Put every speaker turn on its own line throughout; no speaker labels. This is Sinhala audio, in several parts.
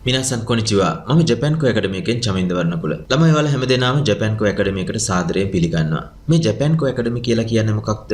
මිනාසන් කොනිචිවා මම ජපාන්කෝ ඇකඩමි එකෙන් චමින්ද වර්ණකුල. ළමයි ඔයාලා හැමදේනම ජපාන්කෝ ඇකඩමි එකට සාදරයෙන් පිළිගන්නවා. මේ ජපාන්කෝ ඇකඩමි කියලා කියන්නේ මොකක්ද?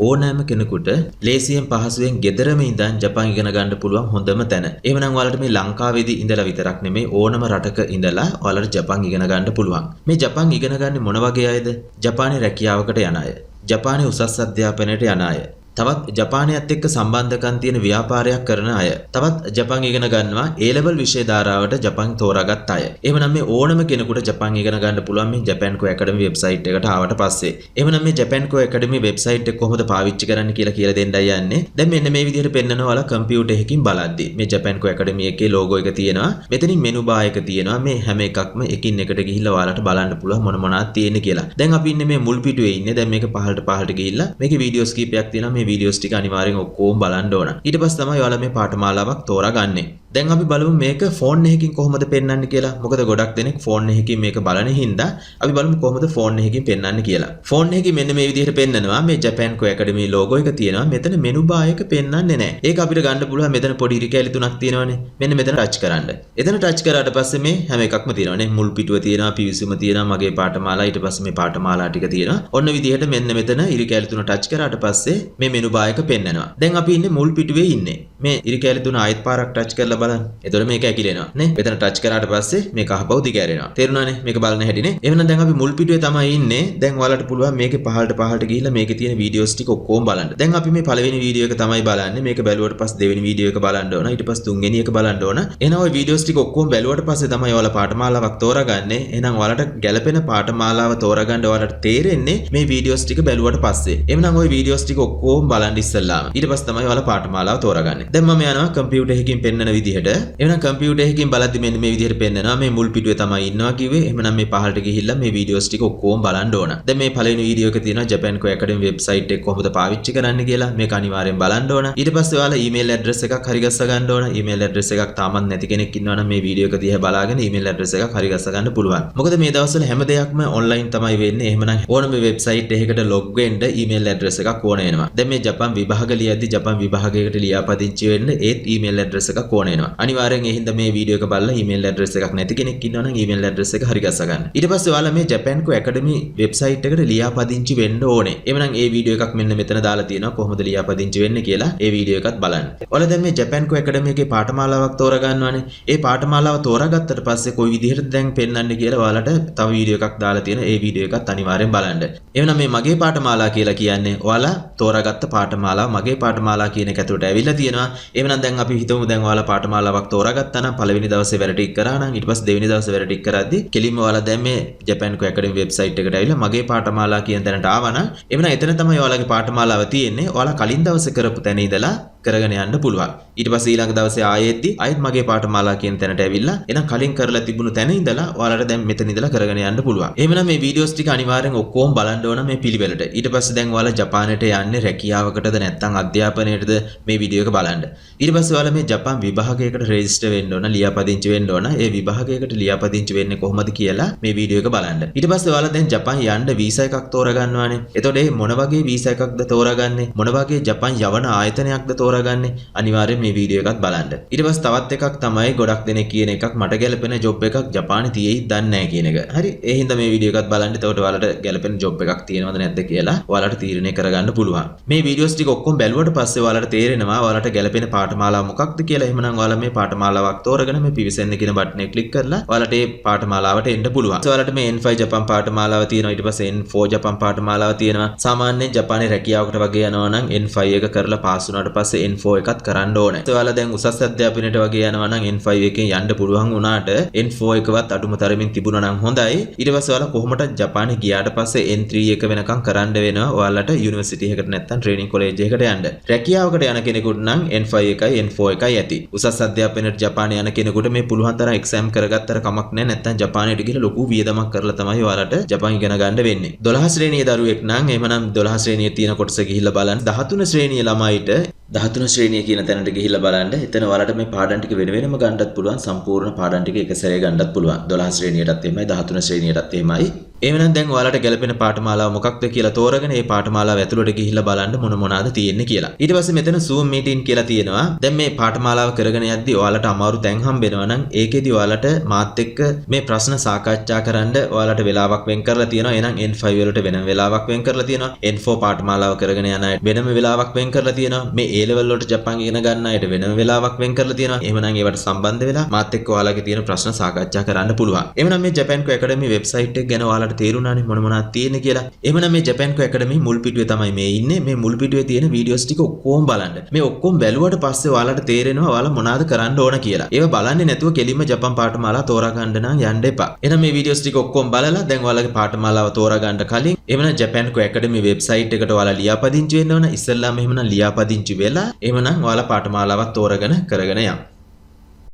ඕනෑම කෙනෙකුට ලේසියෙන් පහසුවෙන් ගෙදරම ඉඳන් ජපාන් ඉගෙන ගන්න පුළුවන් හොඳම තැන. එහෙමනම් ඔයාලට මේ ලංකාවේදී ඉඳලා විතරක් නෙමෙයි ඕනම රටක ඉඳලා ඔයාලට ජපාන් ඉගෙන ගන්න පුළුවන්. මේ ජපාන් ඉගෙන ගන්නේ මොන වගේ අයද? ජපානයේ රැකියාවකට යන අය. ජපානයේ උසස් අධ්‍යාපනයට යන අය. තවත් ජපානයත් එක්ක සම්බන්ධකම් තියෙන ව්‍යාපාරයක් කරන අය. තවත් ජපාන් ඉගෙන ගන්නවා A level විෂය ධාරාවට ජපාන් තෝරාගත් අය. එහෙමනම් මේ ඕනම කෙනෙකුට ජපාන් ඉගෙන ගන්න පුළුවන් මේ ජපාන්කෝ ඇකඩමි වෙබ්සයිට් එකට ආවට පස්සේ. එහෙමනම් මේ ජපාන්කෝ ඇකඩමි වෙබ්සයිට් එක කොහොමද පාවිච්චි කරන්න කියලා දෙන්නයි යන්නේ. දැන් මෙන්න මේ විදිහට පෙන්නනවා ඔයාලා කම්පියුටර් එකකින් බලද්දි. මේ ජපාන්කෝ ඇකඩමි එකේ ලෝගෝ එක තියෙනවා. මෙතනින් මෙනු බාර් එක තියෙනවා. මේ හැම එකක්ම එකින් එකට ගිහිල්ලා ඔයාලට බලන්න පුළුවන් මොන මොනවද තියෙන්නේ කියලා. දැන් අපි ඉන්නේ මේ මුල් පිටුවේ ඉන්නේ. දැන් මේක පහළට ගිහිල්ලා මේකේ වීඩියෝස් කීපයක් තියෙනවා. මේ වීඩියෝස් ටික අනිවාර්යෙන් ඔක්කොම බලන්න ඕන. ඊට පස්සේ තමයි ඔයාලා මේ පාඨමාලාවක් තෝරාගන්නේ. දැන් අපි බලමු මේක ෆෝන් එකකින් කොහොමද පෙන්වන්නේ කියලා. මොකද ගොඩක් දෙනෙක් ෆෝන් එකකින් මේක බලන හින්දා අපි බලමු කොහොමද ෆෝන් එකකින් පෙන්වන්නේ කියලා. ෆෝන් එකකින් මෙන්න මේ විදිහට පෙන්නනවා. මේ ජපාන්කෝ ඇකඩමි ලෝගෝ එක තියෙනවා. මෙතන මෙනු බාර් එක පෙන්වන්නේ නැහැ. ඒක අපිට ගන්න පුළුවන් මෙතන පොඩි ඉරිකැලි තුනක් තියෙනවානේ. මෙන්න මෙතන ටච් කරන්න. එතන ටච් කරාට පස්සේ මේ හැම එකක්ම තියෙනවානේ. මුල් පිටුව තියෙනවා, පිවිසුම තියෙනවා, මගේ පාඨමාලා, ඊට පස්සේ මේ පාඨමාලා ටික තියෙනවා. ඔන්න විදිහට මෙන්න මෙතන ඉරිකැලි තුන ටච් කරාට පස්සේ මේ මෙනු බාර් එක පෙන්වනවා. දැන් අපි ඉන්නේ මුල් පිටුවේ ඉන්නේ. මේ ඉරිකැලි තුන ආයෙත් පාරක් ටච් කරලා බලන්න. එතකොට මේක ඇකිලෙනවා නේ. මෙතන ටච් කරාට පස්සේ මේක අහපහු දිගෑරෙනවා. තේරුණානේ? මේක බලන හැටිනේ. එහෙනම් දැන් අපි මුල් පිටුවේ තමයි ඉන්නේ. දැන් ඔයාලට පුළුවන් මේකේ පහළට ගිහිල්ලා මේකේ තියෙන වීඩියෝස් ටික ඔක්කොම බලන්න. දැන් අපි මේ පළවෙනි වීඩියෝ එක තමයි බලන්නේ. මේක බැලුවට පස්සේ දෙවෙනි වීඩියෝ එක බලන්න ඕන. ඊට පස්සේ තුන්වෙනි එක බලන්න ඕන. එහෙනම් ওই වීඩියෝස් ටික ඔක්කොම බැලුවට පස්සේ තමයි ඔයාලා පාඨමාලාවක් තෝරාගන්නේ. එහෙනම් ඔයාලට ගැළපෙන පාඨමාලාව තෝරාගන්න ඔයාලට තේරෙන්නේ මේ වීඩියෝස් ටික බැලුවට පස්සේ. එහෙනම් ওই වීඩියෝස් ටික ඔක්කොම බලන්න ඉස්සෙල්ලාම. ඊට පස්සේ තමයි ඔයාලා පාඨමාලාව තෝරාගන්නේ. දැන් මම යනවා කම්පියුටර් එකකින් පෙන්නන විදිහට. එහෙනම් කම්පියුටර් එකකින් බලද්දි මෙන්න මේ විදිහට පෙන්නනවා. මේ මුල් පිටුවේ තමයි ඉන්නවා කිව්වේ. එහෙනම් මේ පහළට ගිහිල්ලා මේ වීඩියෝස් ටික ඔක්කොම බලන්න ඕන. දැන් මේ පළවෙනි වීඩියෝ එක තියෙනවා ජපාන්කෝ ඇකඩමි වෙබ්සයිට් එක කොහොමද පාවිච්චි කරන්න කියලා. මේක අනිවාර්යෙන් බලන්න ඕන. ඊට පස්සේ ඔයාලා ඊමේල් ඇඩ්‍රස් එකක් හරි ගස්ස ගන්න ඕන. ඊමේල් ඇඩ්‍රස් එකක් තාමත් නැති කෙනෙක් ඉන්නවා නම් මේ වීඩියෝ එක දිහා බලාගෙන ඊමේල් ඇඩ්‍රස් එකක් හරි ගස්ස ගන්න පුළුවන්. මොකද මේ දවස්වල හැම දෙයක්ම ඔන්ලයින් තමයි වෙන්නේ. එහෙමනම් ඕනම වෙබ්සයිට් එකකට ලොග් වෙන්න ඊමේල් ඇඩ්‍රස් එකක් ඕන වෙනවා. දැන් මේ ජපාන් විභාග ලියද්දි ජපාන් විභාගයකට ලියාපදිංචි වෙන්න ඒත් ඊමේල් ඇඩ්‍රස් එකක් ඕන වෙනවා. අනිවාර්යෙන් ඒ හින්දා මේ වීඩියෝ එක බලලා ඊමේල් ඇඩ්‍රස් එකක් නැති කෙනෙක් ඉන්නවා නම් ඊමේල් ඇඩ්‍රස් එක හරි ගස්ස ගන්න. ඊට පස්සේ ඔයාලා මේ ජපාන්කෝ ඇකඩමි වෙබ්සයිට් එකට ලියාපදිංචි වෙන්න ඕනේ. එhmenan ඒ වීඩියෝ එකක් මෙන්න මෙතන දාලා තියෙනවා කොහොමද ලියාපදිංචි වෙන්නේ කියලා. ඒ වීඩියෝ එකත් බලන්න. ඔයාලා දැන් මේ ජපාන්කෝ ඇකඩමි එකේ පාඨමාලාවක් තෝරා ගන්නවානේ. ඒ පාඨමාලාව තෝරාගත්තට පස්සේ කොයි විදිහටද දැන් පෙන්වන්නේ කියලා ඔයාලට තව වීඩියෝ එකක් දාලා තියෙනවා. ඒ වීඩියෝ එකත් අනිවාර්යෙන් බලන්න. එhmenan මේ මගේ පාඨමාලා කියලා කියන්නේ ඔයාලා තෝරාගත්ත පාඨමාලාව මගේ පාඨමාලා කියන එක ඇතුළට ඇවිල්ලා තියෙනවා. එhmenan දැන් අපි හිතමු දැන් ඔයාලා පාඨමාලාවක් තෝරාගත්තා නම් පළවෙනි දවසේ වැඩ ටික කරා නම් ඊට පස්සේ දෙවෙනි දවසේ වැඩ ටික කරද්දි කෙලින්ම ඔයාලා දැන් මේ ජපාන්කෝ ඇකඩමි වෙබ්සයිට් එකට ඇවිල්ලා මගේ පාඨමාලා කියන තැනට ආවා නම් එhmenan එතන තමයි ඔයාලගේ පාඨමාලාව තියෙන්නේ. ඔයාලා කලින් දවසේ කරපු තැන ඉඳලා කරගෙන යන්න පුළුවන්. ඊට පස්සේ ඊළඟ දවසේ ආයෙත් මගේ පාඨමාලා කියන තැනට ඇවිල්ලා එහෙනම් කලින් කරලා තිබුණු තැන ඉඳලා ඔයාලට දැන් මෙතන ඉඳලා කරගෙන යන්න පුළුවන්. එහෙමනම් මේ වීඩියෝස් ටික අනිවාර්යෙන් ඔක්කොම බලන්න ඕන මේ පිළිවෙලට. ඊට පස්සේ දැන් ඔයාලා ජපානයට යන්නේ රැකියාවකටද නැත්නම් අධ්‍යාපනයටද මේ වීඩියෝ එක බලන්න. ඊට පස්සේ ඔයාලා මේ ජපාන් විභාගයකට රෙජිස්ටර් වෙන්න ඕන, ලියාපදිංචි වෙන්න ඕන. ඒ විභාගයකට ලියාපදිංචි වෙන්නේ කොහොමද කියලා මේ වීඩියෝ එක බලන්න. ඊට පස්සේ ඔයාලා දැන් ජපාන් යන්න වීසා එකක් තෝරා ගන්නවානේ. එතකොට මේ මොන වගේ වීසා එකක්ද තෝරාගන්නේ? මොන වගේ ජපාන් යවන ආයතනයක්ද තෝරාගන්නේ? අනිවාර්යෙන් මේ වීඩියෝ එකත් බලන්න. ඊට පස්සේ තවත් එකක් තමයි ගොඩක් දෙනෙක් කියන එකක් මට ගැලපෙන ජොබ් එකක් ජපානයේ තියෙයිද දන්නේ නැහැ කියන එක. හරි. ඒ හින්දා මේ වීඩියෝ එකත් බලන්න. එතකොට ඔයාලට ගැලපෙන ජොබ් එකක් තියෙනවද නැද්ද කියලා ඔයාලට තීරණය කරගන්න පුළුවන්. මේ වීඩියෝස් ටික ඔක්කොම බැලුවට පස්සේ ඔයාලට තේරෙනවා ඔයාලට ගැලපෙන පාඨමාලාව මොකක්ද කියලා. එහෙමනම් ඔයාලා මේ පාඨමාලාවක් තෝරගෙන මේ පිවිසෙන්න කියන බටන් එක ක්ලික් කරලා ඔයාලට මේ පාඨමාලාවට එන්න පුළුවන්. ඔයාලට මේ N5 ජපාන් පාඨමාලාව තියෙනවා. ඊට පස්සේ N4 ජපාන් පාඨමාලාව තියෙනවා. සාමාන්‍යයෙන් ජපානයේ රැකියාවකට වගේ යනවා නම් N5 එක කරලා පාස් වුණාට පස්සේ N4 එකත් කරන්න ඕනේ. ඔයාලා දැන් උසස් අධ්‍යාපනයට වගේ යනවා නම් N5 එකෙන් යන්න පුළුවන් වුණාට N4 එකවත් අඩුම තරමින් තිබුණා නම් හොඳයි. ඊට පස්සේ ඔයාලා කොහොමද ජපානයේ ගියාට පස්සේ N3 එක වෙනකම් කරන්න වෙනවා. ඔයාලට යුනිවර්සිටි එකකට නැත්නම් ට්‍රේනින් කොලෙජ් එකකට යන්න. රැකියාවකට යන කෙනෙකුට නම් N5 එකයි N4 එකයි ඇති. උසස් අධ්‍යාපනයට ජපානයේ යන කෙනෙකුට මේ පුළුවන් තරම් එක්සෑම් කරගත්තට කමක් නැහැ. නැත්නම් ජපානයට ගිහලා ලොකු වියදමක් කරලා තමයි ඔයාලට ජපාන් ඉගෙන ගන්න වෙන්නේ. 12 ශ්‍රේණියේ දරුවෙක් නම් එහෙමනම් 12 ශ්‍රේණියේ තියෙන කොටස ගිහිල්ලා බලන්න. 13 ශ්‍රේණියේ ළමයිට 13 ශ්‍රේණිය කියන තැනට ගිහිල්ලා බලන්න. එතන ඔයාලට මේ පාඩම් ටික වෙන වෙනම ගන්නත් පුළුවන්. සම්පූර්ණ පාඩම් ටික එක සැරේ ගන්නත් පුළුවන්. 12 ශ්‍රේණියටත් එහෙමයි 13 ශ්‍රේණියටත් එහෙමයි. එහෙනම් දැන් ඔයාලට ගැලපෙන පාඨමාලාව මොකක්ද කියලා තෝරගෙන ඒ පාඨමාලාව ඇතුළට ගිහිල්ලා බලන්න මොනවාද තියෙන්නේ කියලා. ඊට පස්සේ මෙතන Zoom meeting කියලා තියෙනවා. දැන් මේ පාඨමාලාව කරගෙන යද්දී ඔයාලට අමාරු තැන් හම්බෙනවා නම් ඒකෙදි ඔයාලට මාත් එක්ක මේ ප්‍රශ්න සාකච්ඡා කරන්න ඔයාලට වෙලාවක් වෙන් කරලා තියෙනවා. එහෙනම් N5 වලට වෙනම වෙලාවක් වෙන් කරලා තියෙනවා. N4 පාඨමාලාව කරගෙන යන අයට වෙනම වෙලාවක් වෙන් කරලා තියෙනවා. මේ A level වලට ජපන් ඉගෙන ගන්න අයට වෙනම වෙලාවක් වෙන් කරලා තියෙනවා. එහෙමනම් ඒවට සම්බන්ධ වෙලා මාත් එක්ක ඔයාලගේ තියෙන ප්‍රශ්න සාකච්ඡා කරන්න පුළුවන්. එහෙමනම් මේ Japanko Academy website එක ගැන ඔයාලට තේරුණානේ මොනවද තියෙන්නේ කියලා. එහෙමනම් මේ Japanko Academy මුල් පිටුවේ තමයි මේ ඉන්නේ. මේ මුල් පිටුවේ තියෙන වීඩියෝස් ටික ඔක්කොම බලන්න. මේ ඔක්කොම බැලුවට පස්සේ ඔයාලට තේරෙනවා ඔයාලා මොනවද කරන්න ඕන කියලා. ඒව බලන්නේ නැතුව කෙලින්ම ජපන් පාඨමාලා තෝරා ගන්න නම් යන්න එපා. එහෙනම් මේ වීඩියෝස් ටික ඔක්කොම බලලා දැන් ඔයාලගේ පාඨමාලාව තෝරා ගන්න කලින් එහෙමනම් Japanko Academy website එකට ඔයාලා ලියාපදිංචි වෙන්න ඕන. ඉස්සෙල්ලාම එහෙමනම් ලියාපදිංචි වෙලා එහෙමනම් ඔයාලා පාඨමාලාවක් තෝරගෙන කරගෙන යන්න.